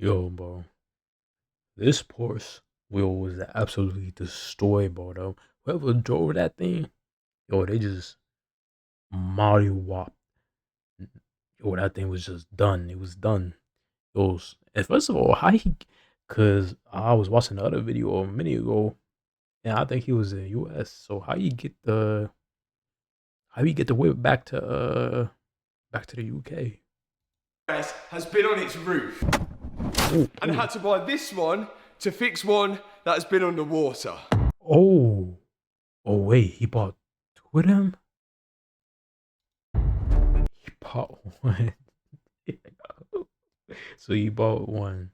Yo, bro, this Porsche wheel was absolutely destroyed, bro. Though whoever drove that thing, yo, they just molly whopped. Yo, that thing was just done. It was done. And first of all, how he? Cause I was watching the other video a minute ago, and I think he was in the U.S. So how you get the whip back to the UK? Has been on its roof and had to buy this one to fix one that has been underwater. Oh, oh wait, he bought two of them. He bought one. So he bought one.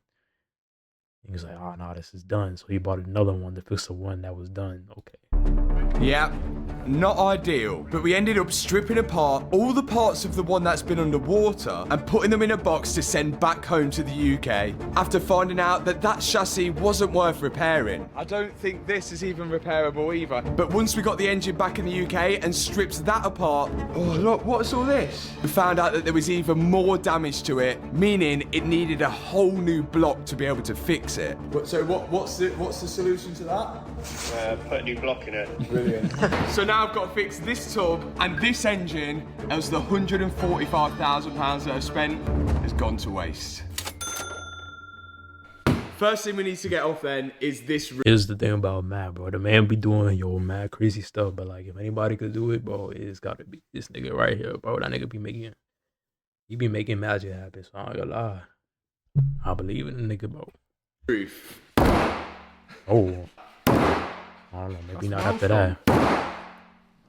He was like, "Oh no, this is done." So he bought another one to fix the one that was done. Okay. Yeah, not ideal, but we ended up stripping apart all the parts of the one that's been underwater and putting them in a box to send back home to the UK after finding out that that chassis wasn't worth repairing. I don't think this is even repairable either. But once we got the engine back in the UK and stripped that apart, oh look, what's all this? We found out that there was even more damage to it, meaning it needed a whole new block to be able to fix it. So what's the solution to that? Put a new block in it. Brilliant. So now I've got to fix this tub and this engine, as the £145,000 that I've spent has gone to waste. First thing we need to get off then is this. Here's the thing about Matt, bro. The man be doing mad crazy stuff, but like if anybody could do it, bro, it's gotta be this nigga right here, bro. That nigga be making magic happen. So I ain't gonna lie. I believe in the nigga, bro. Roof. Oh. I don't know, maybe not after that.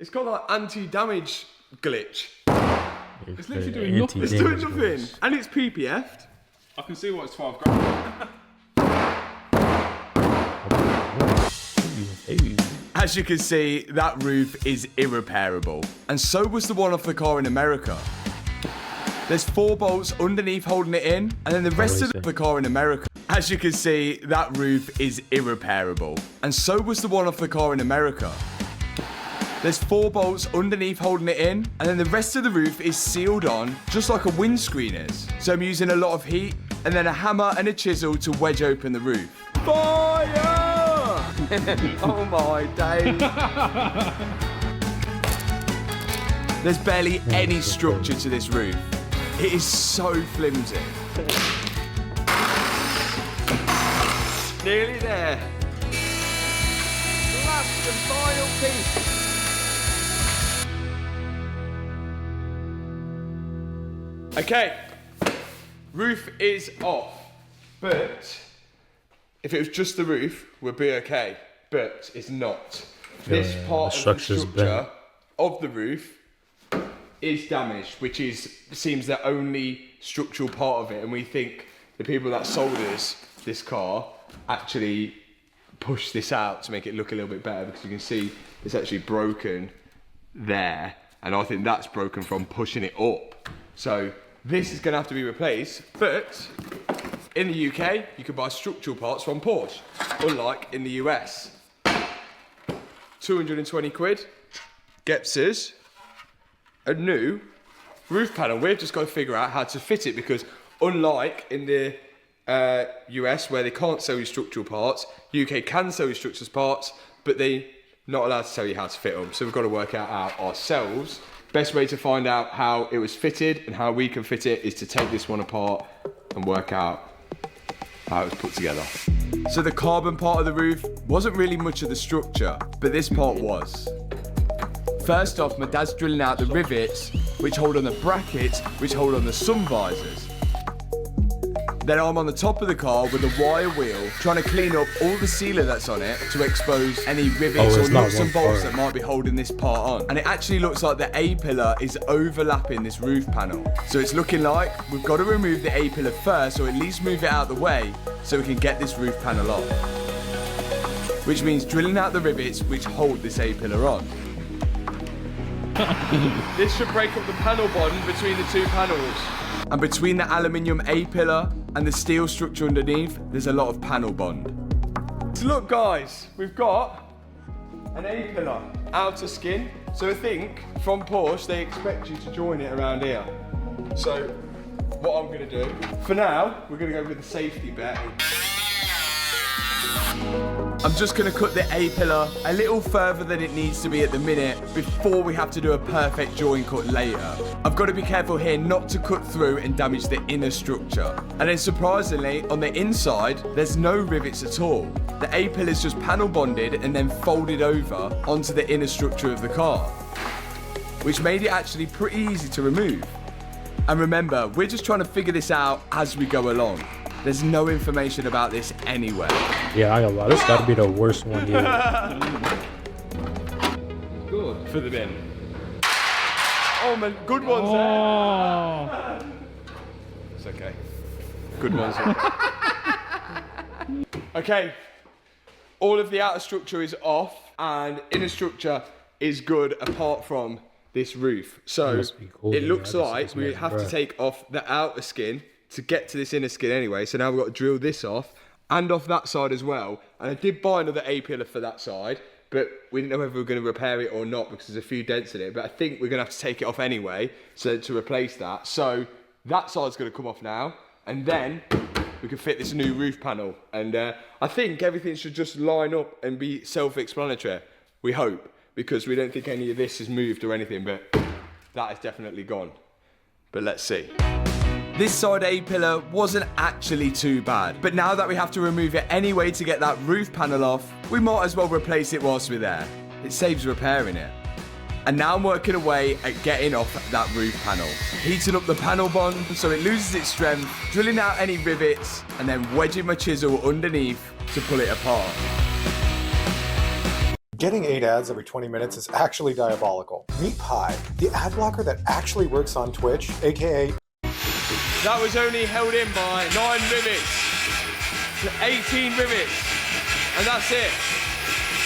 It's got like anti-damage glitch. It's literally doing doing nothing. It's doing nothing. And it's PPF'd. I can see why it's 12 grand. As you can see, that roof is irreparable. And so was the one off the car in America. There's 4 bolts underneath holding it in, and then the rest of the car in America. As you can see, that roof is irreparable. And so was the one off the car in America. There's 4 bolts underneath holding it in, and then the rest of the roof is sealed on, just like a windscreen is. So I'm using a lot of heat, and then a hammer and a chisel to wedge open the roof. Fire! Oh my days. There's barely any structure to this roof. It is so flimsy. Nearly there. Last and final piece. Okay, roof is off, but if it was just the roof, we'd be okay, but it's not. This part of the structure of the roof is damaged, which seems the only structural part of it, and we think the people that sold us this car actually pushed this out to make it look a little bit better, because you can see it's actually broken there, and I think that's broken from pushing it up. So this is going to have to be replaced, but in the UK you can buy structural parts from Porsche, unlike in the US. 220 quid gets us a new roof panel. We've just got to figure out how to fit it, because unlike in the US, where they can't sell you structural parts, UK can sell you structural parts, but they're not allowed to tell you how to fit them. So we've got to work out ourselves. Best way to find out how it was fitted and how we can fit it is to take this one apart and work out how it was put together. So the carbon part of the roof wasn't really much of the structure, but this part was. First off, my dad's drilling out the rivets, which hold on the brackets, which hold on the sun visors. Then I'm on the top of the car with a wire wheel, trying to clean up all the sealer that's on it to expose any rivets or nuts and bolts that might be holding this part on. And it actually looks like the A-pillar is overlapping this roof panel. So it's looking like we've got to remove the A-pillar first, or at least move it out of the way, so we can get this roof panel off. Which means drilling out the rivets which hold this A-pillar on. This should break up the panel bond between the two panels. And between the aluminium A-pillar and the steel structure underneath, there's a lot of panel bond. So look guys, we've got an A-pillar outer skin. So I think from Porsche, they expect you to join it around here. So what I'm gonna do. For now, we're gonna go with the safety bet. I'm just gonna cut the A-pillar a little further than it needs to be at the minute before we have to do a perfect join cut later. I've got to be careful here not to cut through and damage the inner structure. And then surprisingly, on the inside, there's no rivets at all. The A-pillar is just panel bonded and then folded over onto the inner structure of the car, which made it actually pretty easy to remove. And remember, we're just trying to figure this out as we go along. There's no information about this anywhere. Yeah, I gotta lie. This gotta be the worst one yet. Good. For the bin. Oh man, good ones there. It's okay. Good ones. Okay. All of the outer structure is off and inner structure is good apart from this roof. So it looks like we have to take off the outer skin to get to this inner skin anyway. So now we've got to drill this off and off that side as well. And I did buy another A-pillar for that side, but we didn't know whether we were going to repair it or not because there's a few dents in it. But I think we're going to have to take it off anyway to replace that. So that side's going to come off now. And then we can fit this new roof panel. And I think everything should just line up and be self-explanatory. We hope, because we don't think any of this has moved or anything, but that is definitely gone. But let's see. This side A-pillar wasn't actually too bad, but now that we have to remove it anyway to get that roof panel off, we might as well replace it whilst we're there. It saves repairing it. And now I'm working away at getting off that roof panel. Heating up the panel bond so it loses its strength, drilling out any rivets, and then wedging my chisel underneath to pull it apart. Getting 8 ads every 20 minutes is actually diabolical. Meet M.I.A.J, the ad blocker that actually works on Twitch, aka... That was only held in by 9 rivets, 18 rivets, and that's it.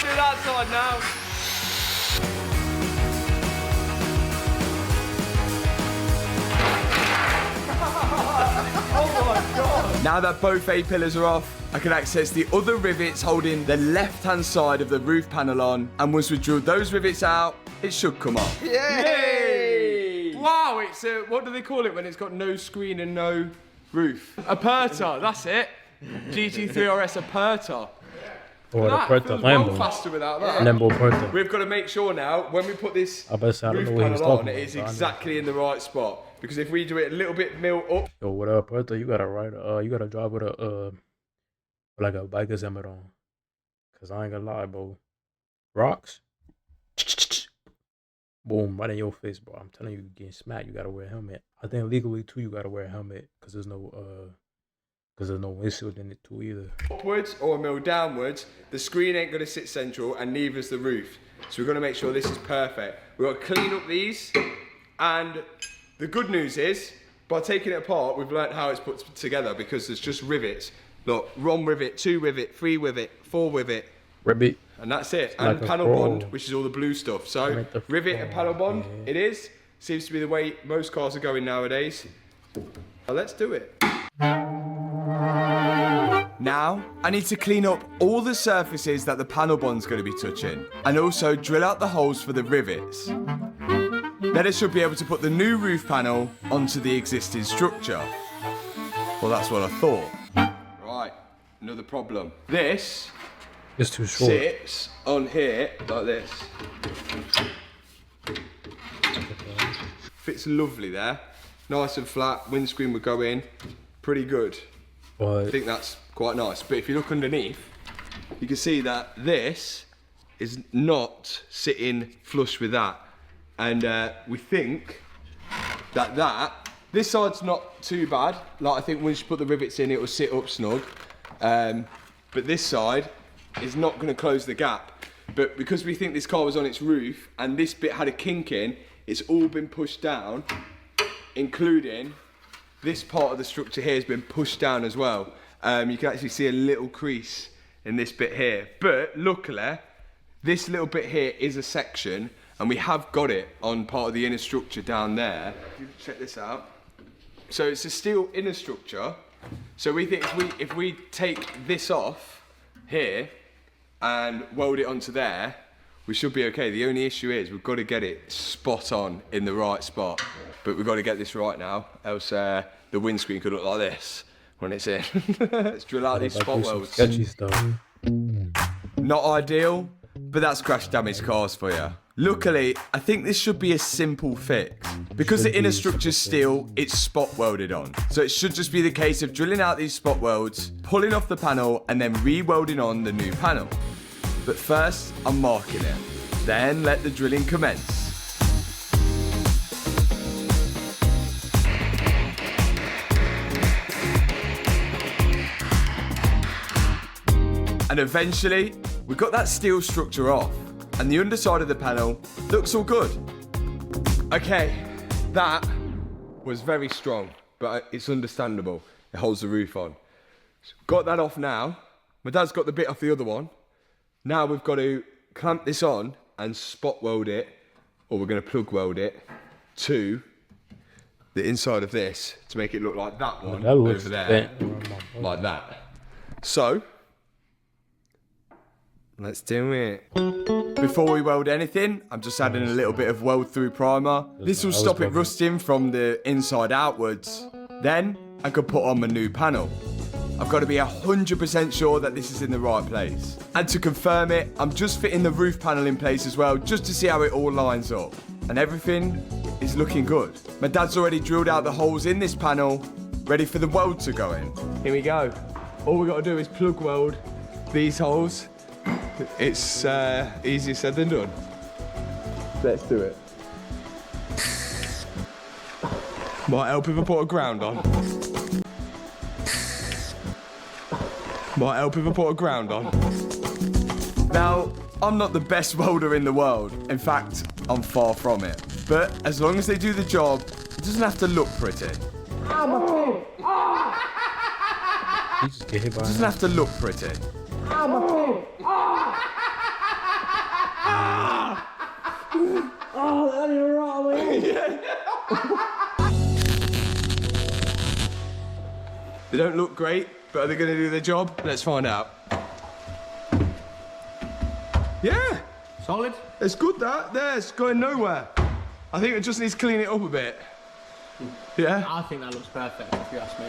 Do that side now. Oh my God. Now that both A-pillars are off, I can access the other rivets holding the left-hand side of the roof panel on, and once we drill those rivets out, it should come off. Yay! Wow, it's a, what do they call it when it's got no screen and no roof? Aperta, that's it. GT3RS Aperta. Or the Aperta Lambo. Faster without that. Lambo Aperta. We've got to make sure now, when we put this roof panel on, it is exactly in the right spot. Because if we do it a little bit mill up. Yo, with Aperta, you gotta ride, you gotta drive with a, like a biker's helmet on. Cause I ain't gonna lie, bro. Rocks. Boom, right in your face, bro. I'm telling you, you're getting smacked. You gotta wear a helmet. I think legally too, you gotta wear a helmet, cause there's no windshield in it too either. Upwards or a mill downwards, the screen ain't gonna sit central, and neither's the roof. So we're gonna make sure this is perfect. We've got to clean up these, and the good news is, by taking it apart, we've learnt how it's put together because there's just rivets. Look, 1 rivet, 2 rivet, 3 rivet, 4 rivet. Rivet. And that's it. Like and panel bond, which is all the blue stuff. So rivet and panel bond, it is. Seems to be the way most cars are going nowadays. Now let's do it. Now, I need to clean up all the surfaces that the panel bond's going to be touching, and also drill out the holes for the rivets. Then I should be able to put the new roof panel onto the existing structure. Well, that's what I thought. Right, another problem. This it's too short. Sits on here like this. Fits lovely there. Nice and flat, windscreen would go in. Pretty good. But I think that's quite nice. But if you look underneath, you can see that this is not sitting flush with that. And we think that this side's not too bad. Like, I think once you put the rivets in, it will sit up snug. But this side is not going to close the gap. But because we think this car was on its roof and this bit had a kink in, it's all been pushed down, including this part of the structure here has been pushed down as well. You can actually see a little crease in this bit here. But luckily, this little bit here is a section, and we have got it on part of the inner structure down there. You can check this out. So it's a steel inner structure. So we think if we take this off here and weld it onto there, we should be okay. The only issue is we've got to get it spot on in the right spot. But we've got to get this right now, else the windscreen could look like this when it's in. Let's drill out these spot welds. Sketchy stuff. Not ideal, but that's crash damaged cars for you. Luckily, I think this should be a simple fix. Because the inner structure's steel, it's spot welded on. So it should just be the case of drilling out these spot welds, pulling off the panel, and then re-welding on the new panel. But first, I'm marking it. Then let the drilling commence. And eventually, we got that steel structure off, and the underside of the panel looks all good. Okay, that was very strong, but it's understandable. It holds the roof on. Got that off now. My dad's got the bit off the other one. Now we've got to clamp this on and spot weld it, or we're going to plug weld it to the inside of this to make it look like that one over there, like that. So, let's do it. Before we weld anything, I'm just adding a little bit of weld through primer. This will stop it rusting from the inside outwards. Then I could put on my new panel. I've got to be 100% sure that this is in the right place. And to confirm it, I'm just fitting the roof panel in place as well, just to see how it all lines up. And everything is looking good. My dad's already drilled out the holes in this panel, ready for the weld to go in. Here we go. All we got to do is plug weld these holes. It's easier said than done. Let's do it. Might help if I put a ground on. Might help if I put a ground on. Now, I'm not the best welder in the world. In fact, I'm far from it. But as long as they do the job, it doesn't have to look pretty. It doesn't have to look pretty. They don't look great, but are they going to do their job? Let's find out. Yeah. Solid? It's good that. There, it's going nowhere. I think it just needs to clean it up a bit. Yeah? I think that looks perfect, if you ask me.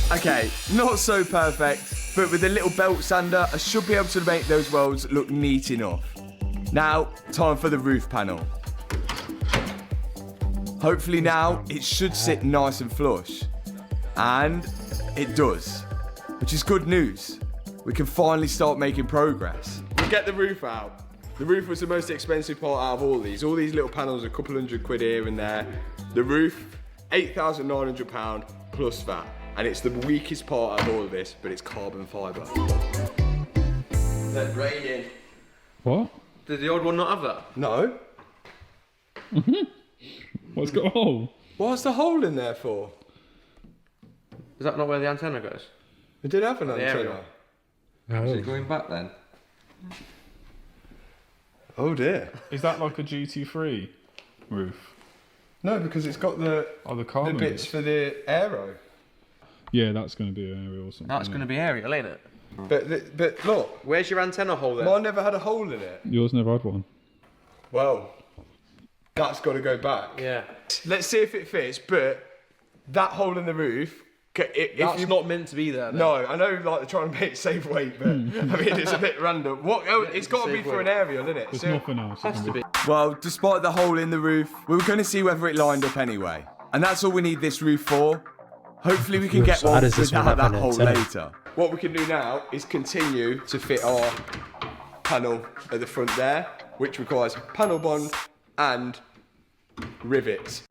Okay, not so perfect, but with a little belt sander, I should be able to make those welds look neat enough. Now, time for the roof panel. Hopefully now, it should sit nice and flush. And it does, which is good news. We can finally start making progress. We get the roof out. The roof was the most expensive part out of all these. All these little panels are a couple £100 here and there. The roof, £8,900 plus that. And it's the weakest part of all of this, but it's carbon fibre. Let rain in. What? Did the old one not have that? No. What's got a hole? What's the hole in there for? Is that not where the antenna goes? It did have an antenna. Is it going back then? Oh dear. Is that like a GT3 roof? No, because it's got the carbon bits for the aero. Yeah, that's going to be an aerial or something. That's going to be aerial, ain't it? But look. Where's your antenna hole then? Mine never had a hole in it. Yours never had one. Well, that's got to go back. Yeah. Let's see if it fits, but that hole in the roof... That's not meant to be there. Then. No, I know, like, they're trying to make safe weight, but, I mean, it's a bit random. It's got to be for an aerial, isn't it? There's nothing else. Has to be. Well, despite the hole in the roof, we were going to see whether it lined up anyway. And that's all we need this roof for. Hopefully we can get one without that hole later. What we can do now is continue to fit our panel at the front there, which requires panel bond and rivets.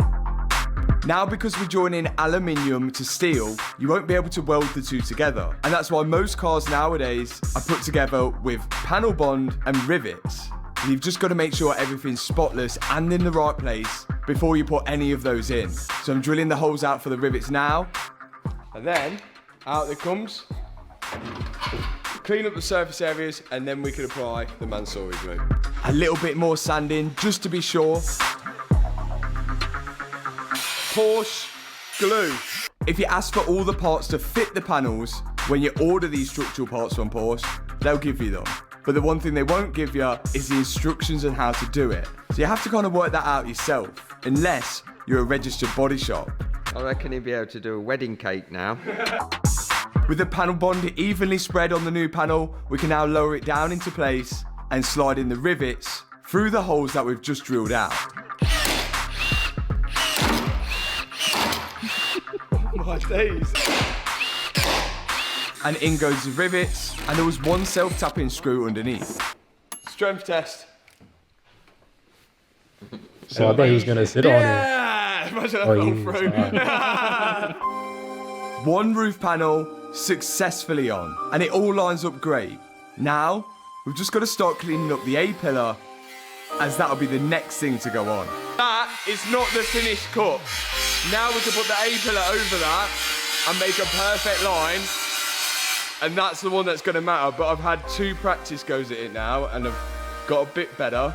Now, because we're joining aluminium to steel, you won't be able to weld the two together. And that's why most cars nowadays are put together with panel bond and rivets. And you've just got to make sure everything's spotless and in the right place before you put any of those in. So I'm drilling the holes out for the rivets now. And then, out it comes. Clean up the surface areas, and then we can apply the Mansory glue. A little bit more sanding, just to be sure. Porsche glue. If you ask for all the parts to fit the panels when you order these structural parts from Porsche, they'll give you them. but the one thing they won't give you is the instructions on how to do it. So you have to kind of work that out yourself, unless you're a registered body shop. I reckon he'd be able to do a wedding cake now. With the panel bond evenly spread on the new panel, we can now lower it down into place and slide in the rivets through the holes that we've just drilled out. Oh my days. And in goes the rivets, and there was one self-tapping screw underneath. Strength test. So I thought he was gonna sit on it. Yeah! Imagine that fell through. One roof panel successfully on, and it all lines up great. Now, we've just got to start cleaning up the A-pillar, as that'll be the next thing to go on. That is not the finished cut. Now we can put the A-pillar over that and make a perfect line, and that's the one that's going to matter. But I've had 2 practice goes at it now, and I've got a bit better.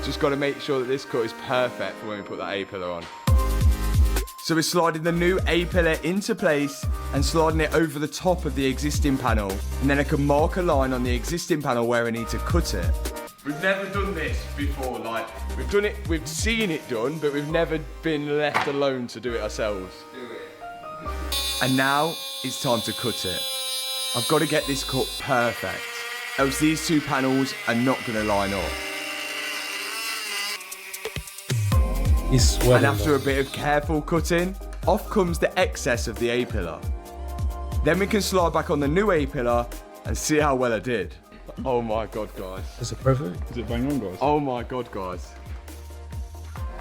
Just got to make sure that this cut is perfect for when we put that A-pillar on. So we're sliding the new A-pillar into place and sliding it over the top of the existing panel, and then I can mark a line on the existing panel where I need to cut it. We've never done this before, like, we've done it, we've seen it done, but we've never been left alone to do it ourselves. And now it's time to cut it. I've got to get this cut perfect, else these 2 panels are not going to line up. He's sweating. And after a bit of careful cutting, off comes the excess of the A-pillar. Then we can slide back on the new A-pillar and see how well I did. Oh my God, guys. Is it perfect? Is it bang on, guys? Oh my God, guys.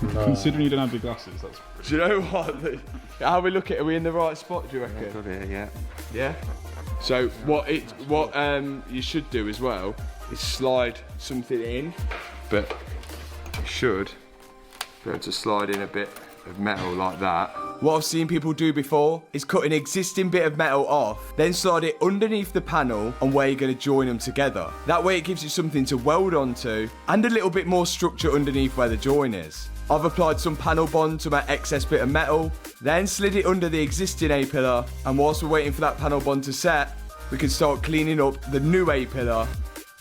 No. Considering you don't have your glasses, that's... Do you know what? How we look at it, are we in the right spot, do you reckon? Got it, yeah. Yeah? So what you should do as well is slide something in, but you should be able to slide in a bit of metal like that. What I've seen people do before is cut an existing bit of metal off, then slide it underneath the panel on where you're going to join them together. That way it gives you something to weld onto and a little bit more structure underneath where the join is. I've applied some panel bond to my excess bit of metal, then slid it under the existing A-pillar, and whilst we're waiting for that panel bond to set, we can start cleaning up the new A-pillar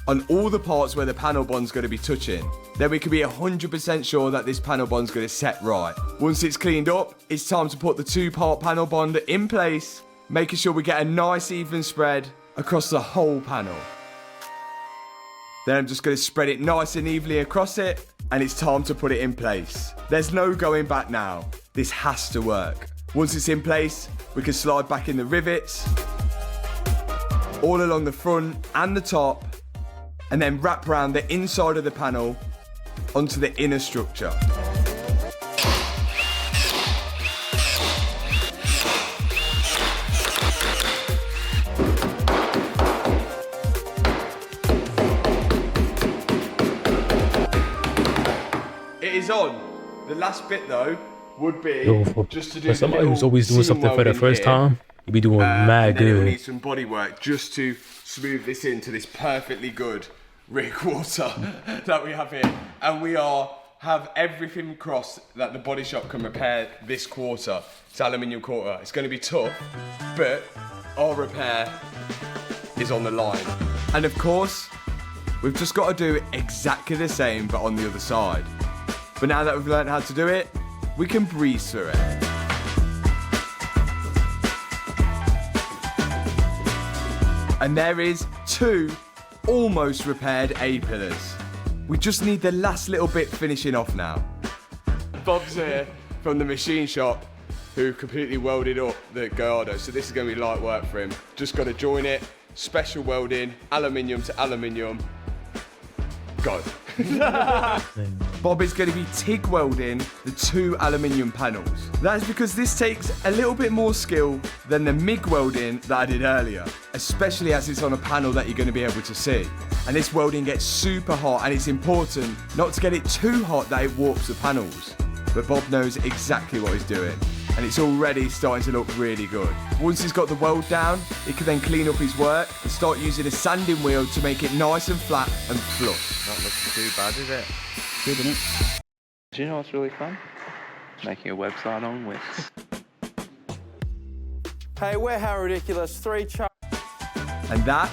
on all the parts where the panel bond's going to be touching. Then we can be 100% sure that this panel bond's going to set right. Once it's cleaned up, it's time to put the 2-part panel bond in place, making sure we get a nice even spread across the whole panel. Then I'm just going to spread it nice and evenly across it, and it's time to put it in place. There's no going back now. This has to work. Once it's in place, we can slide back in the rivets, all along the front and the top, and then wrap around the inside of the panel onto the inner structure. It is on. The last bit though would be just to do for somebody who's always doing something for the first time, you'd be doing mad and then we'll good. need some body work just to smooth this into this perfectly good rear quarter that we have here. And we have everything crossed that the body shop can repair this quarter. It's aluminium quarter. It's going to be tough, but our repair is on the line. And of course, we've just got to do exactly the same, but on the other side. But now that we've learned how to do it, we can breeze through it. And there is 2 almost repaired A-pillars. We just need the last little bit finishing off now. Bob's here from the machine shop who completely welded up the Gallardo, so this is going to be light work for him. Just got to join it, special welding, aluminium to aluminium. Go. Bob is going to be TIG welding the 2 aluminium panels. That's because this takes a little bit more skill than the MIG welding that I did earlier, especially as it's on a panel that you're going to be able to see. And this welding gets super hot, and it's important not to get it too hot that it warps the panels. But Bob knows exactly what he's doing, and it's already starting to look really good. Once he's got the weld down, he can then clean up his work and start using a sanding wheel to make it nice and flat and flush. Not looking too bad, is it? Good, isn't it? Do you know what's really fun? Making a website on Wix. Hey, we're How Ridiculous 3 And that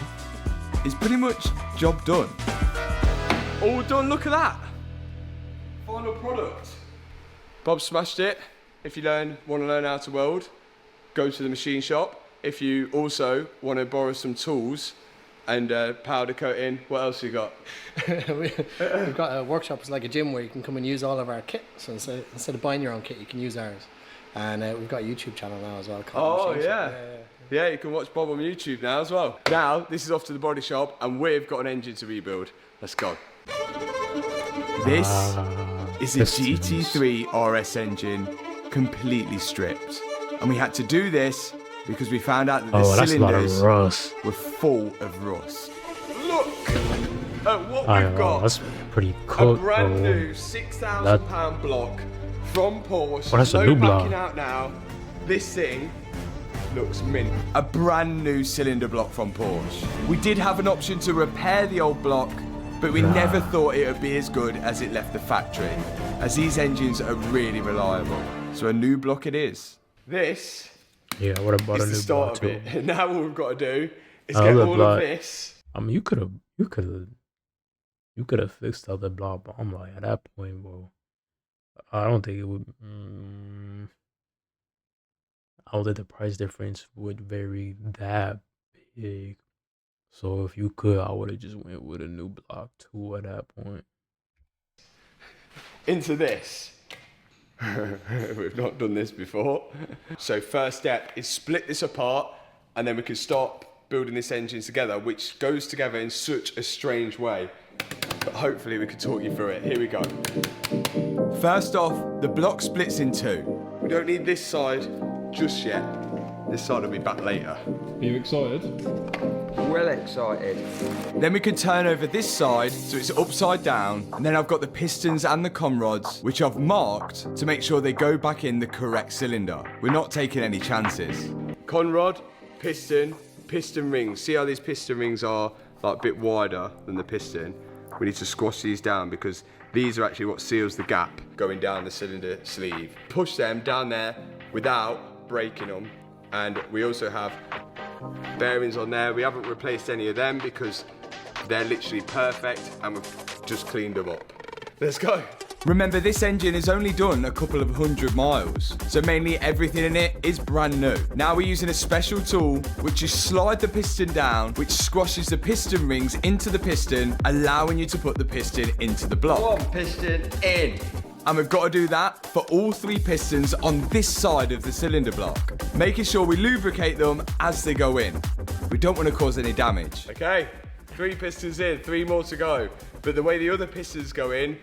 is pretty much Job done. All done, look at that. Final product. Bob smashed it. If you want to learn how to weld, go to the machine shop. If you also want to borrow some tools and powder coating, what else you got? We've got a workshop. It's like a gym where you can come and use all of our kit. So instead of buying your own kit, you can use ours. And we've got a YouTube channel now as well. Called Machine Shop. Yeah, you can watch Bob on YouTube now as well. Now, this is off to the body shop and we've got an engine to rebuild. Let's go. This is a GT3RS engine, completely stripped. And we had to do this because we found out that the cylinders were full of rust. Look at what we've got. That's pretty cool. A brand new £6,000 block from Porsche. Oh, that's a new block. Backing out now. This thing looks mint. A brand new cylinder block from Porsche. We did have an option to repair the old block, but we never thought it would be as good as it left the factory, as these engines are really reliable. So a new block it is. This what about is a the new start block of too? it. Now all we've got to do is get all of this. I mean, you could have fixed the other block, but I'm like, at that point, well, I don't think it would. I don't think the price difference would vary that big. So if you could, I would have just went with a new block too at that point. Into this. We've not done this before. So first step is split this apart and then we can start building this engine together, which goes together in such a strange way. But hopefully we can talk you through it. Here we go. First off, the block splits in two. We don't need this side just yet. This side will be back later. Are you excited? Well excited. Then we can turn over this side so it's upside down, and then I've got the pistons and the conrods, which I've marked to make sure they go back in the correct cylinder. We're not taking any chances. Conrod, piston rings. See how these piston rings are like a bit wider than the piston? We need to squash these down because these are actually what seals the gap going down the cylinder sleeve. Push them down there without breaking them. And we also have bearings on there. We haven't replaced any of them because they're literally perfect and we've just cleaned them up. Let's go. Remember, this engine has only done a couple of 100 miles, so mainly everything in it is brand new. Now we're using a special tool which is slide the piston down, which squashes the piston rings into the piston, allowing you to put the piston into the block. One piston in. And we've got to do that for all three pistons on this side of the cylinder block, making sure we lubricate them as they go in. We don't want to cause any damage. Okay, 3 pistons in, 3 more to go. But the way the other pistons go in,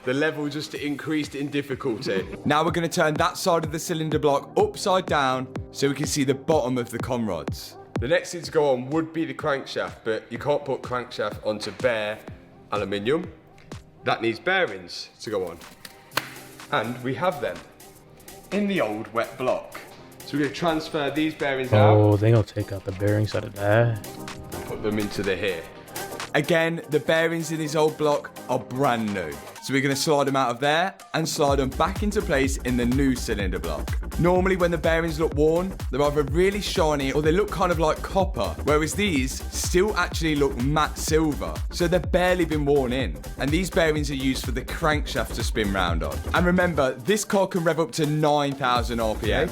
the level just increased in difficulty. Now we're going to turn that side of the cylinder block upside down so we can see the bottom of the conrods. The next thing to go on would be the crankshaft, but you can't put crankshaft onto bare aluminium. That needs bearings to go on. And we have them in the old wet block. So we're going to transfer these bearings out. Oh, they're going to take out the bearings out of that. And put them into the here. Again, the bearings in this old block are brand new. So we're going to slide them out of there and slide them back into place in the new cylinder block. Normally when the bearings look worn, they're either really shiny or they look kind of like copper, whereas these still actually look matte silver. So they've barely been worn in. And these bearings are used for the crankshaft to spin round on. And remember, this car can rev up to 9,000 RPM.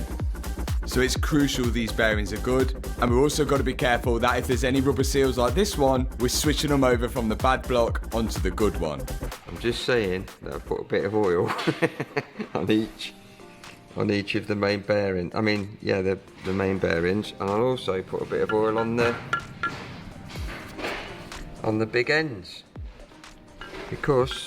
So it's crucial these bearings are good. And we've also got to be careful that if there's any rubber seals like this one, we're switching them over from the bad block onto the good one. I'm just saying that I put a bit of oil on each of the main bearings. I mean, yeah, the main bearings. And I'll also put a bit of oil on the big ends. Because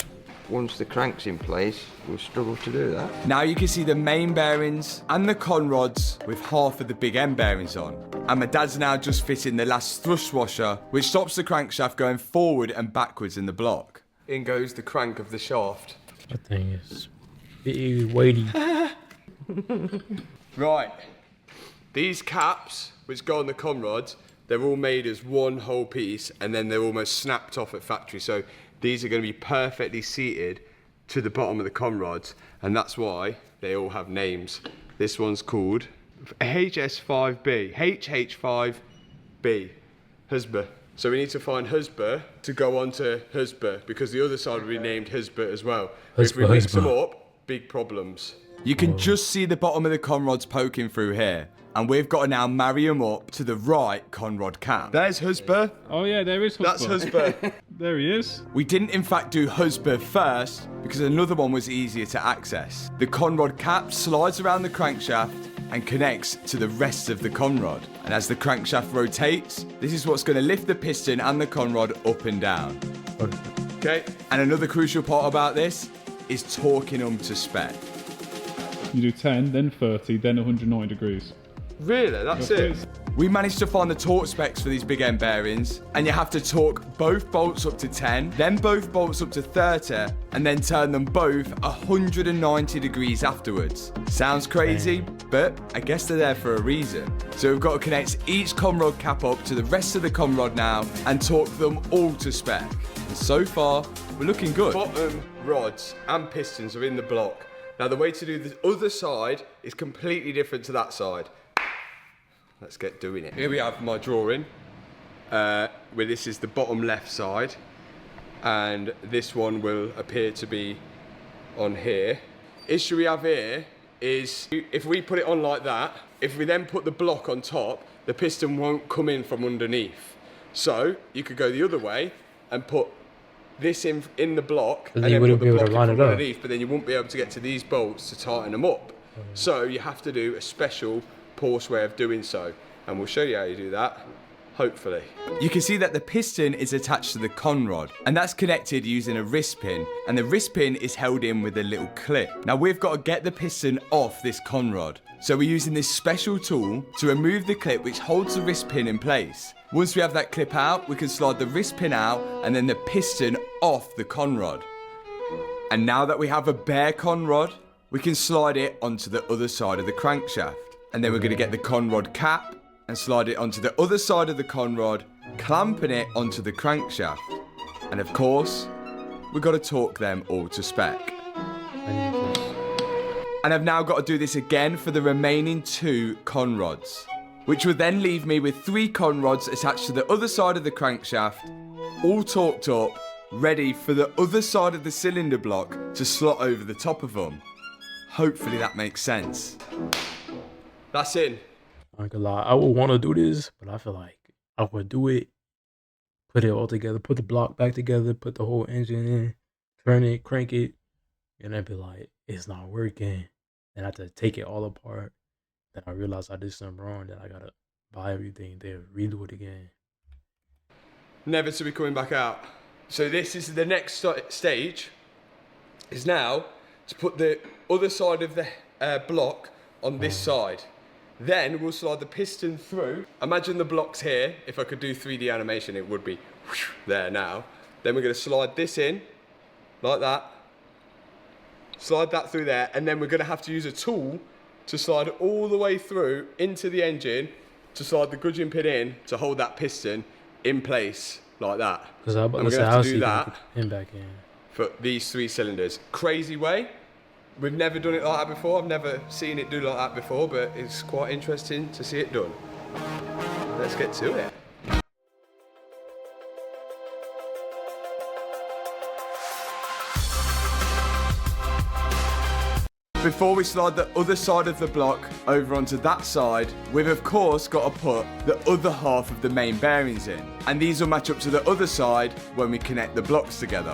once the crank's in place, we'll struggle to do that. Now you can see the main bearings and the conrods with half of the big end bearings on. And my dad's now just fitting the last thrust washer, which stops the crankshaft going forward and backwards in the block. In goes the crank of the shaft. That thing is big, weighty. Right. These caps, which go on the conrods, they're all made as one whole piece and then they're almost snapped off at factory. So these are going to be perfectly seated to the bottom of the conrods, and that's why they all have names. This one's called HS5B, HH5B, husband. So we need to find husband to go on to husband because the other side will be named husband as well. If we mix them up, big problems. You can just see the bottom of the conrods poking through here. And we've got to now marry them up to the right conrod cap. There's husband. Oh yeah, there is husband. That's husband. There he is. We didn't in fact do husband first because another one was easier to access. The conrod cap slides around the crankshaft and connects to the rest of the conrod. And as the crankshaft rotates, this is what's going to lift the piston and the conrod up and down. Okay, and another crucial part about this is torquing them to spec. You do 10, then 30, then 190 degrees. Really? That's it? We managed to find the torque specs for these big end bearings, and you have to torque both bolts up to 10, then both bolts up to 30, and then turn them both 190 degrees afterwards. Sounds crazy, but I guess they're there for a reason. So we've got to connect each conrod cap up to the rest of the conrod now, and torque them all to spec. And so far, we're looking good. Bottom rods and pistons are in the block. Now the way to do the other side is completely different to that side. Let's get doing it. Here we have my drawing, where this is the bottom left side, and this one will appear to be on here. Issue we have here is, if we put it on like that, if we then put the block on top, the piston won't come in from underneath. So you could go the other way and put this in the block, and then put the block in from underneath, but then you won't be able to get to these bolts to tighten them up. So you have to do a special Porsche way of doing so, and we'll show you how you do that, hopefully. You can see that the piston is attached to the conrod, and that's connected using a wrist pin, and the wrist pin is held in with a little clip. Now we've got to get the piston off this conrod, so we're using this special tool to remove the clip which holds the wrist pin in place. Once we have that clip out, we can slide the wrist pin out and then the piston off the conrod. And now that we have a bare conrod, we can slide it onto the other side of the crankshaft. And then we're going to get the conrod cap and slide it onto the other side of the conrod, clamping it onto the crankshaft. And of course, we've got to torque them all to spec. And I've now got to do this again for the remaining 2 conrods, which will then leave me with 3 conrods attached to the other side of the crankshaft, all torqued up, ready for the other side of the cylinder block to slot over the top of them. Hopefully that makes sense. That's in. I ain't gonna lie, I would want to do this, but I feel like I would do it, put it all together, put the block back together, put the whole engine in, turn it, crank it, and then be like, it's not working. Then I have to take it all apart. Then I realize I did something wrong, then I gotta buy everything, then redo it again. Never to be coming back out. So this is the next stage, is now to put the other side of the block on this side. Then we'll slide the piston through. Imagine the blocks here. If I could do 3D animation, it would be there now. Then we're going to slide this in, like that. Slide that through there, and then we're going to have to use a tool to slide it all the way through into the engine, to slide the gudgeon pin in, to hold that piston in place, like that. Because I'm going to have to do that pin back in for these 3 cylinders. Crazy way. We've never done it like that before. I've never seen it do like that before, but it's quite interesting to see it done. Let's get to it. Before we slide the other side of the block over onto that side, we've of course got to put the other half of the main bearings in. And these will match up to the other side when we connect the blocks together.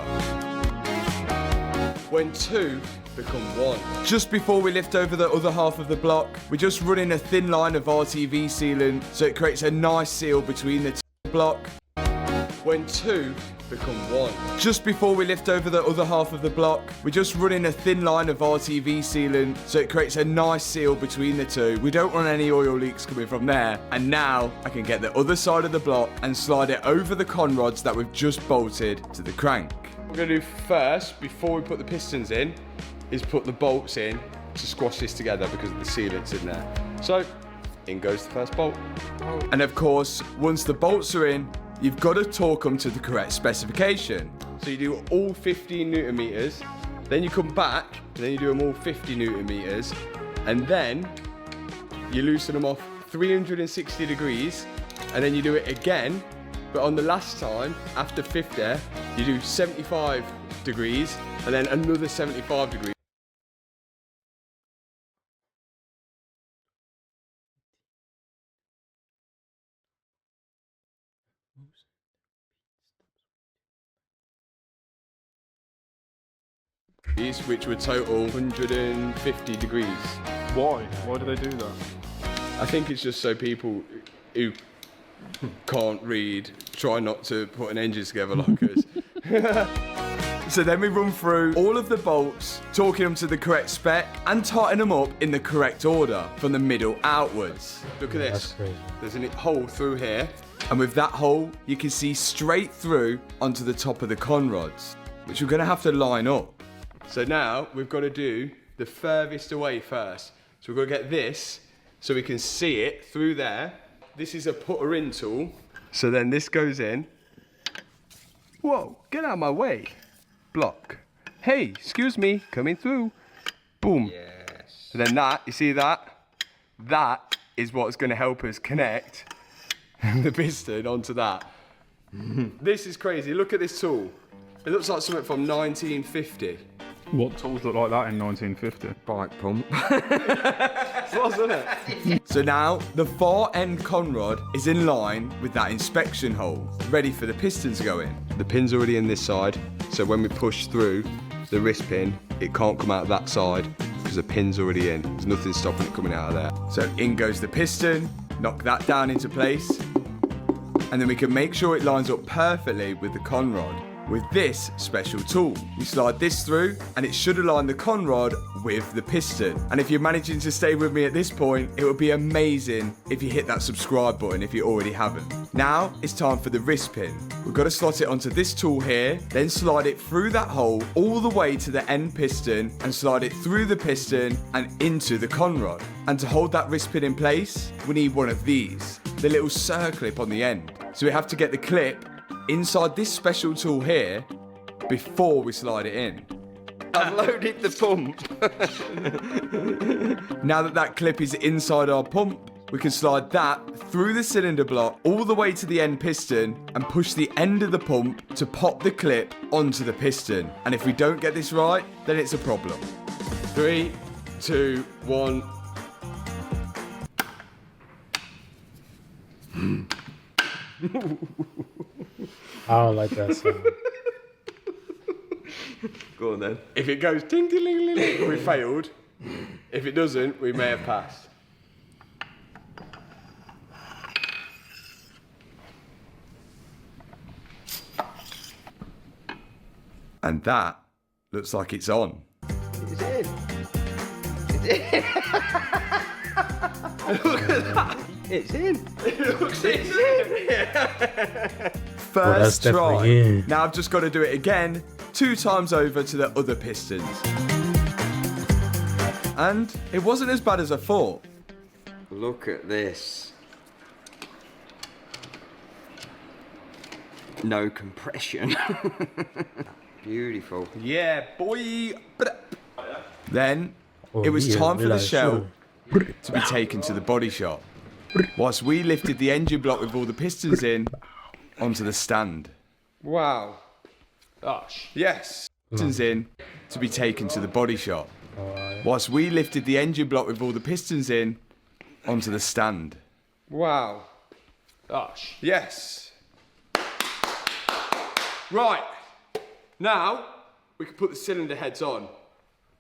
When 2 become 1. Just before we lift over the other half of the block, we're just running a thin line of RTV sealant so it creates a nice seal between the 2 block. When 2 become 1. Just before we lift over the other half of the block, we're just running a thin line of RTV sealant so it creates a nice seal between the 2. We don't want any oil leaks coming from there. And now I can get the other side of the block and slide it over the conrods that we've just bolted to the crank. What we're going to do first, before we put the pistons in, is put the bolts in to squash this together because of the sealants in there. So, in goes the first bolt. And of course, once the bolts are in, you've got to torque them to the correct specification. So you do all 15 Newton meters, then you come back, and then you do them all 50 Newton meters, and then you loosen them off 360 degrees, and then you do it again But on the last time, after 50, you do 75 degrees and then another 75 degrees. Which would total 150 degrees. Why? Why do they do that? I think it's just so people who can't read try not to put an engine together like us. So then we run through all of the bolts, torquing them to the correct spec and tighten them up in the correct order from the middle outwards. Look at That's this. crazy. There's a hole through here, and with that hole you can see straight through onto the top of the con rods, which we're going to have to line up. So now we've got to do the furthest away first. So we've got to get this so we can see it through there. This is a putter in tool. So then this goes in. Whoa, get out of my way. Block. Hey, excuse me, coming through. Boom. Yes. And then that, you see that? That is what's going to help us connect the piston onto that. This is crazy. Look at this tool. It looks like something from 1950. What tools look like that in 1950? Bike pump. Wasn't it? So now the far end con rod is in line with that inspection hole, ready for the piston to go in. The pin's already in this side, so when we push through the wrist pin, it can't come out that side because the pin's already in. There's nothing stopping it coming out of there. So in goes the piston, knock that down into place, and then we can make sure it lines up perfectly with the con rod. With this special tool, we slide this through and it should align the con rod with the piston. And if you're managing to stay with me at this point, it would be amazing if you hit that subscribe button if you already haven't. Now it's time for the wrist pin. We've got to slot it onto this tool here, then slide it through that hole all the way to the end piston and slide it through the piston and into the con rod. And to hold that wrist pin in place, we need one of these, the little circlip on the end. So we have to get the clip inside this special tool here before we slide it in. I've loaded the pump. Now that that clip is inside our pump, we can slide that through the cylinder block all the way to the end piston and push the end of the pump to pop the clip onto the piston. And if we don't get this right, then it's a problem. 3, 2, 1. I don't like that sound. Go on then. If it goes ding ding ding ding, we failed. If it doesn't, we may have passed. And that looks like it's on. It's in. It's in. Look at that. It's in. It looks it's in. First that's try. definitely in. Now I've just got to do it again, 2 times over to the other pistons. And it wasn't as bad as I thought. Look at this. No compression. Beautiful. Yeah, boy. Then Oh, it was yeah, time for the relax, shell sure. to be taken to the body shop, whilst we lifted the engine block with all the pistons in onto the stand. Wow. Gosh. Yes. Pistons in to be taken to the body shop, whilst we lifted the engine block with all the pistons in onto the stand. Wow. Gosh. Yes. Right. Now we can put the cylinder heads on,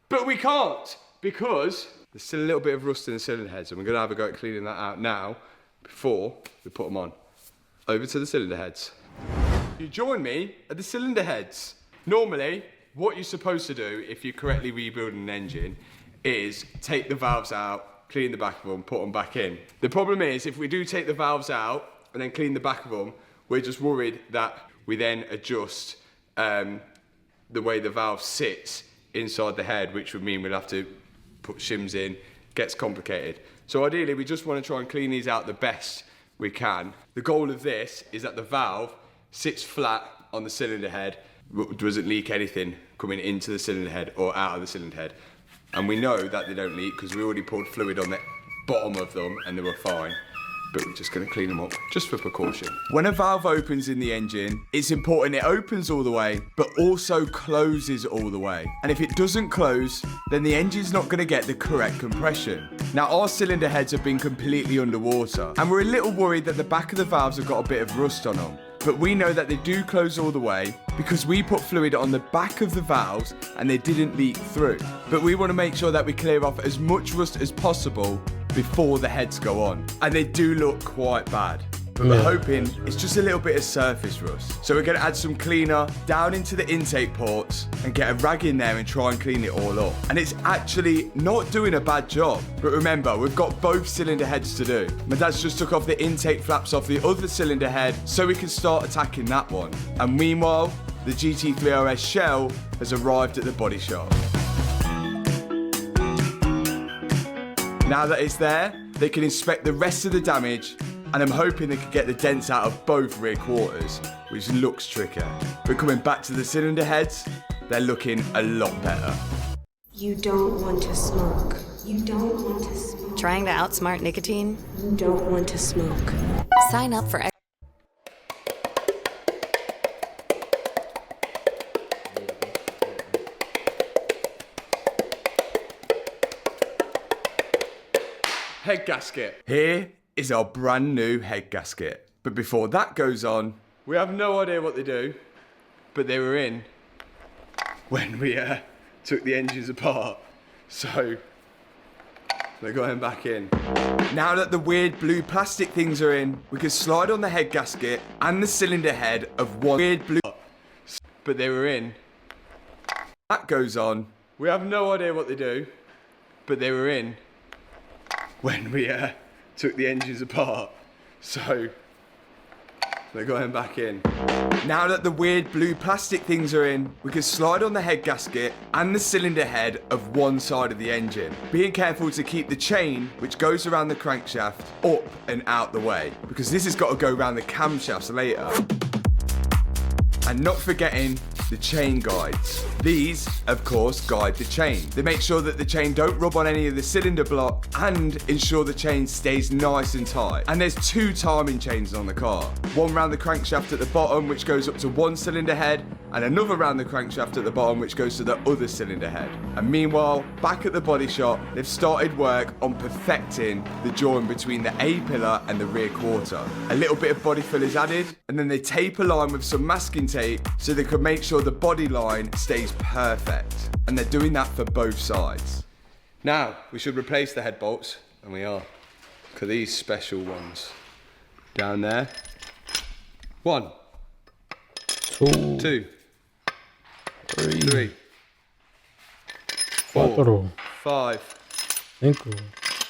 but we can't because there's still a little bit of rust in the cylinder heads, and we're gonna have a go at cleaning that out now before we put them on. Over to the cylinder heads. You join me at the cylinder heads. Normally, what you're supposed to do if you're correctly rebuilding an engine is take the valves out, clean the back of them, put them back in. The problem is, if we do take the valves out and then clean the back of them, we're just worried that we then adjust the way the valve sits inside the head, which would mean we'll have to put shims in. Gets complicated. So ideally, we just want to try and clean these out the best we can. The goal of this is that the valve sits flat on the cylinder head, doesn't leak anything coming into the cylinder head or out of the cylinder head. And we know that they don't leak because we already poured fluid on the bottom of them and they were fine. but we're just going to clean them up, just for precaution. When a valve opens in the engine, it's important it opens all the way, but also closes all the way. And if it doesn't close, then the engine's not going to get the correct compression. Now, our cylinder heads have been completely underwater, and we're a little worried that the back of the valves have got a bit of rust on them. But we know that they do close all the way because we put fluid on the back of the valves and they didn't leak through. But we want to make sure that we clear off as much rust as possible before the heads go on. And they do look quite bad. But we're hoping it's just a little bit of surface rust. So we're going to add some cleaner down into the intake ports and get a rag in there and try and clean it all up. And it's actually not doing a bad job. But remember, we've got both cylinder heads to do. My dad's just took off the intake flaps off the other cylinder head so we can start attacking that one. And meanwhile, the GT3RS shell has arrived at the body shop. Now that it's there, they can inspect the rest of the damage, and I'm hoping they can get the dents out of both rear quarters, which looks tricky. But coming back to the cylinder heads, they're looking a lot better. You don't want to smoke. You don't want to smoke. Trying to outsmart nicotine? You don't want to smoke. Sign up for Head gasket. Here is our brand new head gasket. But before that goes on, we have no idea what they do, but they were in when we took the engines apart. So they're going back in. Now that the weird blue plastic things are in, we can slide on the head gasket and the cylinder head of one weird blue, but they were in. That goes on. We have no idea what they do, but they were in when we took the engines apart. So they're going back in. Now that the weird blue plastic things are in, we can slide on the head gasket and the cylinder head of one side of the engine, being careful to keep the chain, which goes around the crankshaft, up and out the way, because this has got to go around the camshafts later. And not forgetting the chain guides. These, of course, guide the chain. They make sure that the chain don't rub on any of the cylinder block and ensure the chain stays nice and tight. And there's two timing chains on the car. One round the crankshaft at the bottom, which goes up to one cylinder head, and another round the crankshaft at the bottom, which goes to the other cylinder head. And meanwhile, back at the body shop, they've started work on perfecting the join between the A-pillar and the rear quarter. A little bit of body fill is added, and then they tape a line with some masking tape so they can make sure the body line stays perfect. And they're doing that for both sides. Now, we should replace the head bolts, and we are. Look at these special ones. Down there. 1, 2, 3, 4, 5, 5,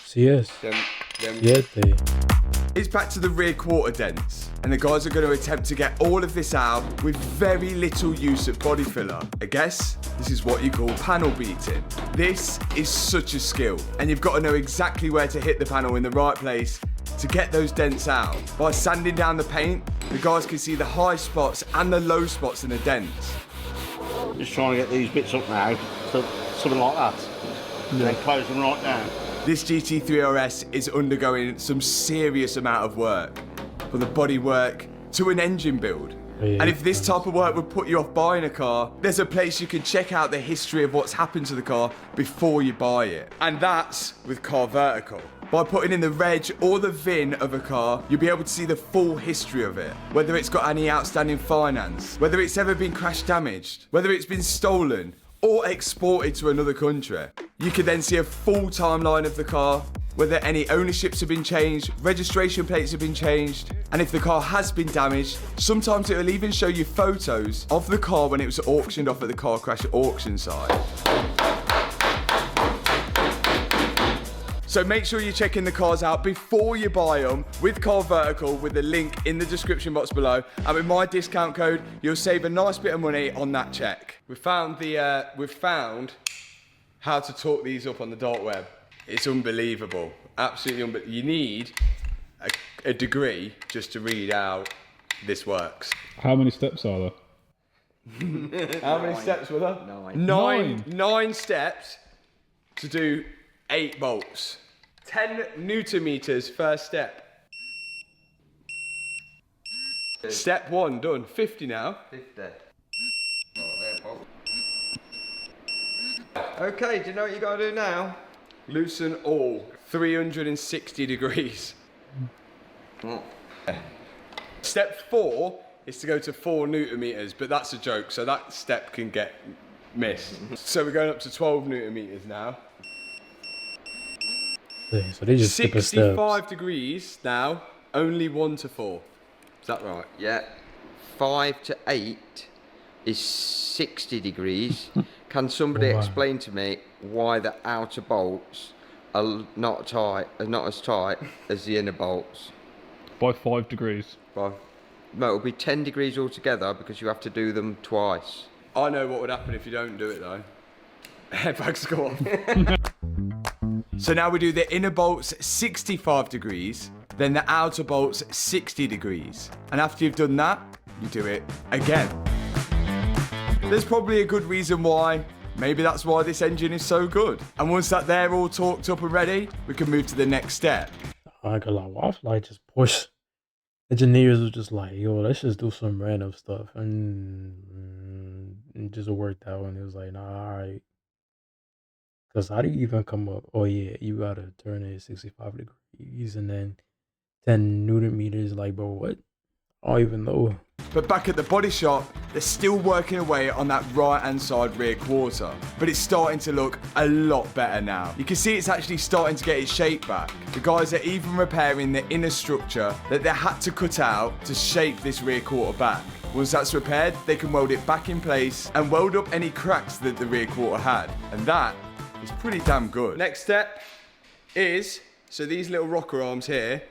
6, 7. It's back to the rear quarter dents, and the guys are going to attempt to get all of this out with very little use of body filler. I guess this is what you call panel beating. This is such a skill, and you've got to know exactly where to hit the panel in the right place to get those dents out. By sanding down the paint, the guys can see the high spots and the low spots in the dents. Just trying to get these bits up now, so something like that, and then close them right down. This GT3RS is undergoing some serious amount of work, from the body work to an engine build. Yeah. And if this type of work would put you off buying a car, there's a place you can check out the history of what's happened to the car before you buy it. And that's with Car Vertical. By putting in the reg or the VIN of a car, you'll be able to see the full history of it. Whether it's got any outstanding finance, whether it's ever been crash damaged, whether it's been stolen or exported to another country. You can then see a full timeline of the car, whether any ownerships have been changed, registration plates have been changed, and if the car has been damaged, sometimes it'll even show you photos of the car when it was auctioned off at the car crash auction site. So make sure you're checking the cars out before you buy them with Car Vertical, with the link in the description box below. And with my discount code, you'll save a nice bit of money on that check. We've found how to talk these up on the dark web. It's unbelievable, absolutely unbelievable. You need a degree just to read how this works. How many steps are there? How many steps were there? 9. 9 steps to do 8 bolts. 10 Newton meters first step. Step 1 done. 50 now. 50. Okay, do you know what you got to do now? Loosen all. 360 degrees. Step 4 is to go to 4 Newton meters, but that's a joke, so that step can get missed. So we're going up to 12 Newton meters now. Yeah, so they just skipping steps. 65 degrees now, only 1 to 4. Is that right? Yeah. 5 to 8 is 60 degrees. Can somebody explain to me why the outer bolts are not as tight as the inner bolts? By 5 degrees. No, it'll be 10 degrees altogether because you have to do them twice. I know what would happen if you don't do it though. Airbags go off. So now we do the inner bolts 65 degrees, then the outer bolts 60 degrees. And after you've done that, you do it again. There's probably a good reason why. Maybe that's why this engine is so good. And once that they're all torqued up and ready, we can move to the next step. I ain't gonna lie, well, I feel like just Porsche engineers were just like, yo, let's just do some random stuff. And it just worked out. And it was like, nah, all right. Because how do you even come up? Oh, yeah, you gotta turn it 65 degrees and then 10 Newton meters. Like, bro, what? I don't even know. But back at the body shop, they're still working away on that right hand side rear quarter. But it's starting to look a lot better now. You can see it's actually starting to get its shape back. The guys are even repairing the inner structure that they had to cut out to shape this rear quarter back. Once that's repaired, they can weld it back in place and weld up any cracks that the rear quarter had. And that is pretty damn good. Next step is, so these little rocker arms here,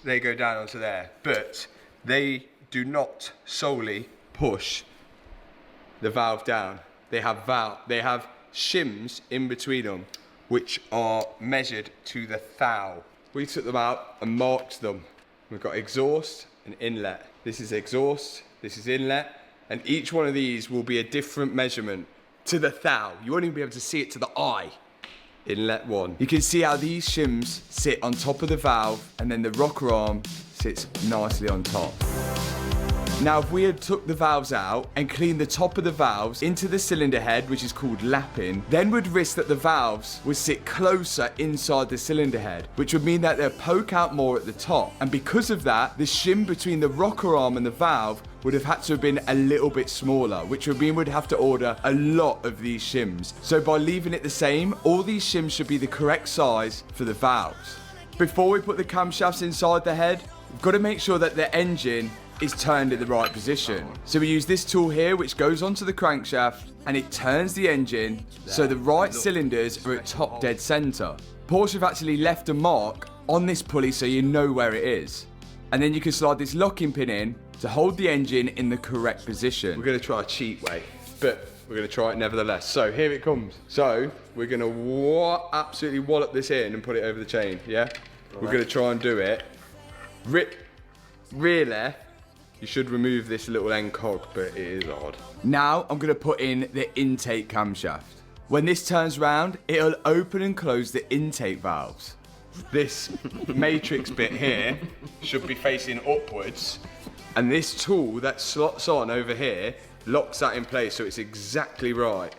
they go down onto there, but they do not solely push the valve down. They have shims in between them, which are measured to the thou. We took them out and marked them. We've got exhaust and inlet. This is exhaust, this is inlet, and each one of these will be a different measurement to the thou. You won't even be able to see it to the eye. Inlet 1. You can see how these shims sit on top of the valve, and then the rocker arm sits nicely on top. Now, if we had took the valves out and cleaned the top of the valves into the cylinder head, which is called lapping, then we'd risk that the valves would sit closer inside the cylinder head, which would mean that they'll poke out more at the top. And because of that, the shim between the rocker arm and the valve would have had to have been a little bit smaller, which would mean we'd have to order a lot of these shims. So by leaving it the same, all these shims should be the correct size for the valves. Before we put the camshafts inside the head, we've got to make sure that the engine is turned in the right position. So we use this tool here, which goes onto the crankshaft and it turns the engine so the right cylinders are at top dead center. Porsche have actually left a mark on this pulley so you know where it is. And then you can slide this locking pin in to hold the engine in the correct position. We're gonna try a cheat way, but we're gonna try it nevertheless. So here it comes. So we're gonna absolutely wallop this in and put it over the chain, yeah? We're gonna try and do it. Rear left. You should remove this little end cog, but it is odd. Now I'm gonna put in the intake camshaft. When this turns round, it'll open and close the intake valves. This matrix bit here should be facing upwards, and this tool that slots on over here locks that in place so it's exactly right.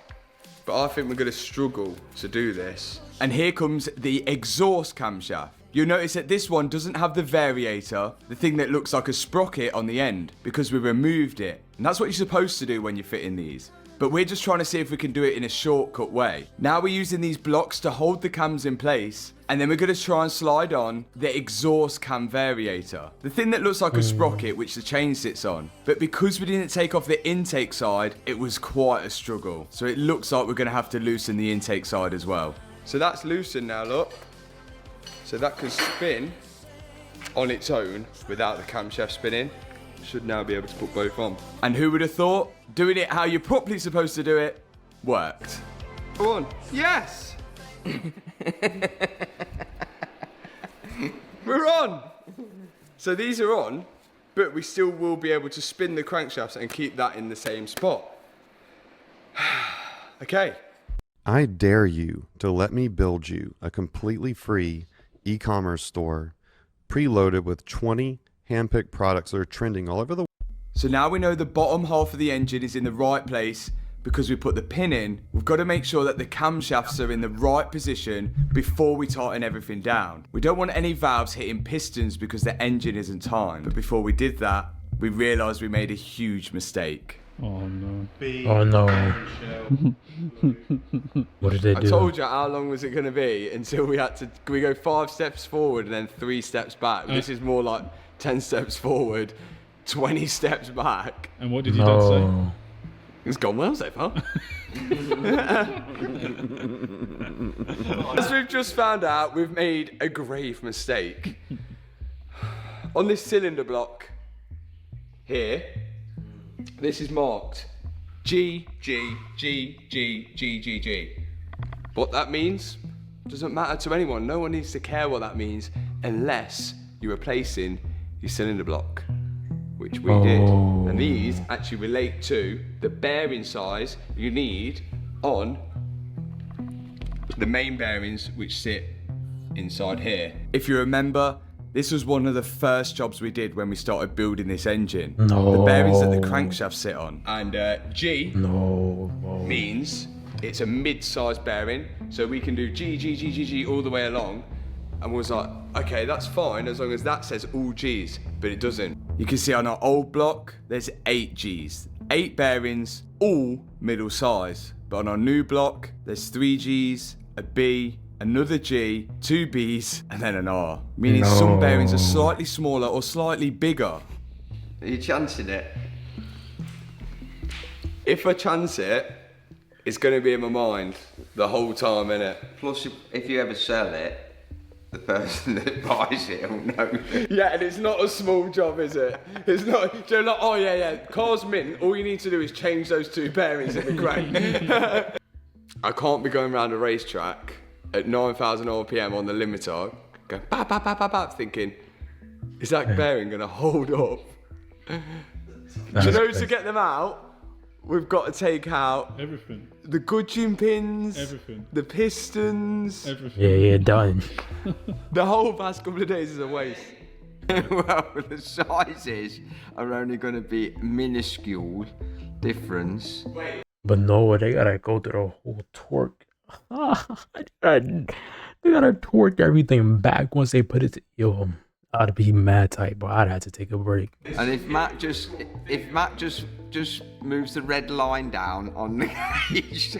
But I think we're gonna struggle to do this. And here comes the exhaust camshaft. You'll notice that this one doesn't have the variator, the thing that looks like a sprocket on the end, because we removed it. And that's what you're supposed to do when you're fitting these. But we're just trying to see if we can do it in a shortcut way. Now we're using these blocks to hold the cams in place, and then we're gonna try and slide on the exhaust cam variator. The thing that looks like a sprocket, which the chain sits on. But because we didn't take off the intake side, it was quite a struggle. So it looks like we're gonna have to loosen the intake side as well. So that's loosened now, look. So that can spin on its own without the camshaft spinning. Should now be able to put both on. And who would have thought doing it how you're properly supposed to do it worked? Come on. Yes! We're on! So these are on, but we still will be able to spin the crankshafts and keep that in the same spot. Okay. I dare you to let me build you a completely free e-commerce store preloaded with 20 handpicked products that are trending all over the So now we know the bottom half of the engine is in the right place because we put the pin in. We've got to make sure that the camshafts are in the right position before we tighten everything down. We don't want any valves hitting pistons because the engine isn't timed. But before we did that, we realised we made a huge mistake. Oh no. Oh no. What did they do? I told you how long was it going to be until we go 5 steps forward and then 3 steps back. This is more like 10 steps forward, 20 steps back. And what did your dad say? It's gone well so far. As we've just found out, we've made a grave mistake. On this cylinder block here, this is marked G, G, G, G, G, G, G. What that means doesn't matter to anyone. No one needs to care what that means unless you're replacing your cylinder block, which we did. And these actually relate to the bearing size you need on the main bearings which sit inside here. If you remember, this was one of the first jobs we did when we started building this engine. No. The bearings that the crankshaft sit on. And G means it's a mid-sized bearing, so we can do G, G, G, G, G all the way along. And we was like, okay, that's fine as long as that says all G's, but it doesn't. You can see on our old block, there's 8 G's. 8 bearings, all middle size. But on our new block, there's 3 G's, a B, another G, 2 B's, and then an R. Meaning some bearings are slightly smaller or slightly bigger. Are you chancing it? If I chance it, it's going to be in my mind the whole time, innit? Plus, if you ever sell it, the person that buys it will know. Yeah, and it's not a small job, is it? It's not, you're like, oh yeah, car's mint, all you need to do is change those 2 bearings in the crank. I can't be going around a racetrack at 9,000 RPM on the limiter, going bap, bap, bap, bap, bap, thinking, is that bearing gonna hold up? Do you know, to get them out, we've got to take out everything. The gudgeon pins, everything. The pistons, everything. Yeah, done. The whole past couple of days is a waste. Well, the sizes are only going to be minuscule difference. But no, they gotta go through the whole torque. They gotta torque everything back once they put it to, yo, I'd be mad tight, but I'd have to take a break. And if Matt just moves the red line down on the gauge,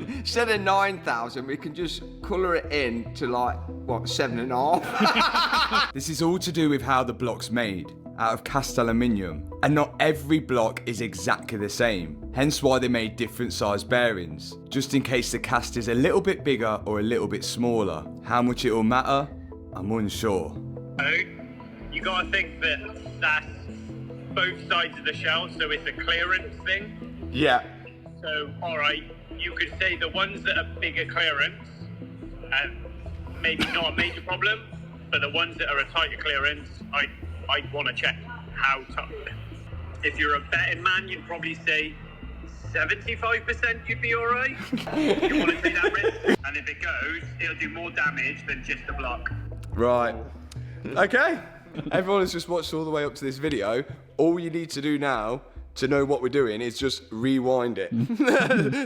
instead of 9,000, we can just colour it in to like, what, 7.5? This is all to do with how the block's made, out of cast aluminium. And not every block is exactly the same, hence why they made different size bearings, just in case the cast is a little bit bigger or a little bit smaller. How much it will matter, I'm unsure. You gotta think that that's both sides of the shell, so it's a clearance thing. Yeah. So, alright, you could say the ones that are bigger clearance, maybe not a major problem, but the ones that are a tighter clearance, I'd want to check how tough. If you're a betting man, you'd probably say 75% you'd be alright. You want to take that risk? And if it goes, it'll do more damage than just a block. Right. Okay. Everyone has just watched all the way up to this video. All you need to do now to know what we're doing is just rewind it.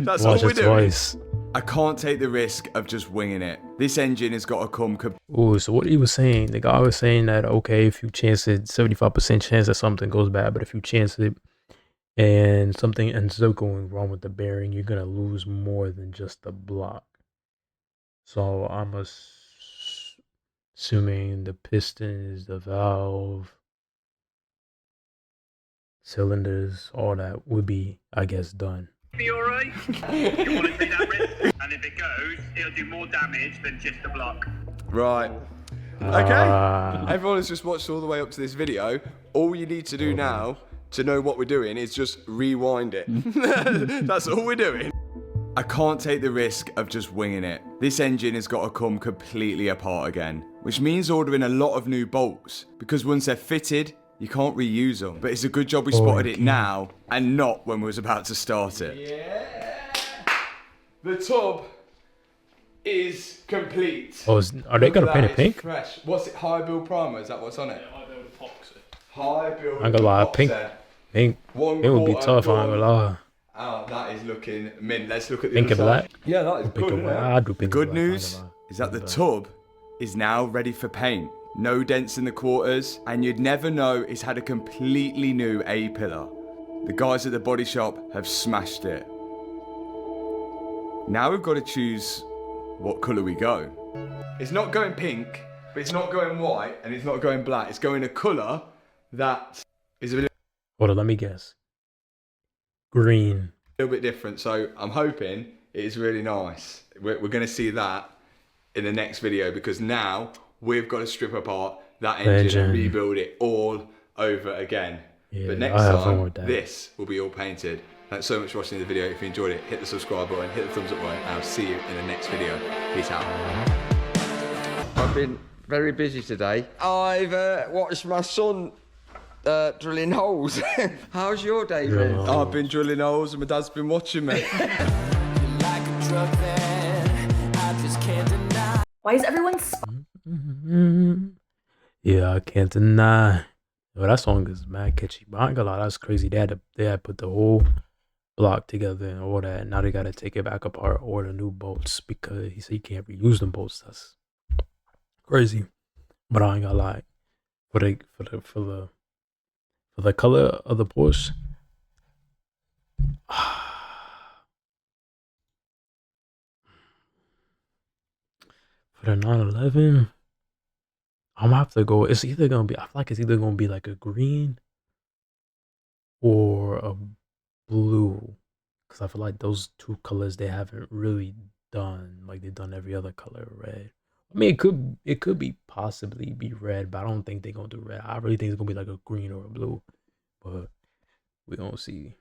That's all we're doing. Twice. I can't take the risk of just winging it. This engine has got to come. Oh, so what he was saying, the guy was saying that, okay, if you chance it, 75% chance that something goes bad, but if you chance it and something ends up going wrong with the bearing, you're going to lose more than just the block. So I'm assuming the pistons, the valve, cylinders, all that would be, I guess, done. Be alright. You want to take that risk? And if it goes, it'll do more damage than just a block. Right. Okay. Everyone has just watched all the way up to this video. All you need to do now to know what we're doing is just rewind it. That's all we're doing. I can't take the risk of just winging it. This engine has got to come completely apart again, which means ordering a lot of new bolts, because once they're fitted, you can't reuse them. But it's a good job we spotted it now and not when we was about to start it. Yeah. The tub is complete. Oh, are they gonna paint it pink? Fresh. What's it? High build primer? Is that what's on it? Yeah, high build epoxy. High build. I ain't gonna lie, pink. It would be tough. I ain't gonna lie. Oh, that is looking mint. Let's look at the Pink other and side. black. Yeah, that is Pink good. and white. I do pink The and good black, I ain't news gonna lie. is that the tub is now ready for paint. No dents in the quarters, and you'd never know it's had a completely new A-pillar. The guys at the body shop have smashed it. Now we've got to choose what colour we go. It's not going pink, but it's not going white, and it's not going black. It's going a colour that is a Hold on, let me guess. Green. little bit different, so I'm hoping it is really nice. We're going to see that in the next video, because now we've got to strip apart that engine and rebuild it all over again. Yeah, but next I have fun time, with that. this will be all painted. Thanks so much for watching the video. If you enjoyed it, hit the subscribe button, hit the thumbs up button, and I'll see you in the next video. Peace out. I've been very busy today. I've watched my son drilling holes. How's your day been? I've been drilling holes and my dad's been watching me. Why is everyone Yeah, I can't deny. Well, that song is mad catchy. But I ain't gonna lie, that's crazy. They had put the whole block together and all that. And now they gotta take it back apart, order new bolts, because he said he can't reuse them bolts. That's crazy. But I ain't gonna lie. For the color of the Porsche, for the 911, I'm gonna have to go. It's either gonna be. I feel like it's either gonna be like a green or a blue, because I feel like those two colors they haven't really done. Like they've done every other color, red. I mean, it could be possibly be red, but I don't think they're gonna do red. I really think it's gonna be like a green or a blue, but we gonna see.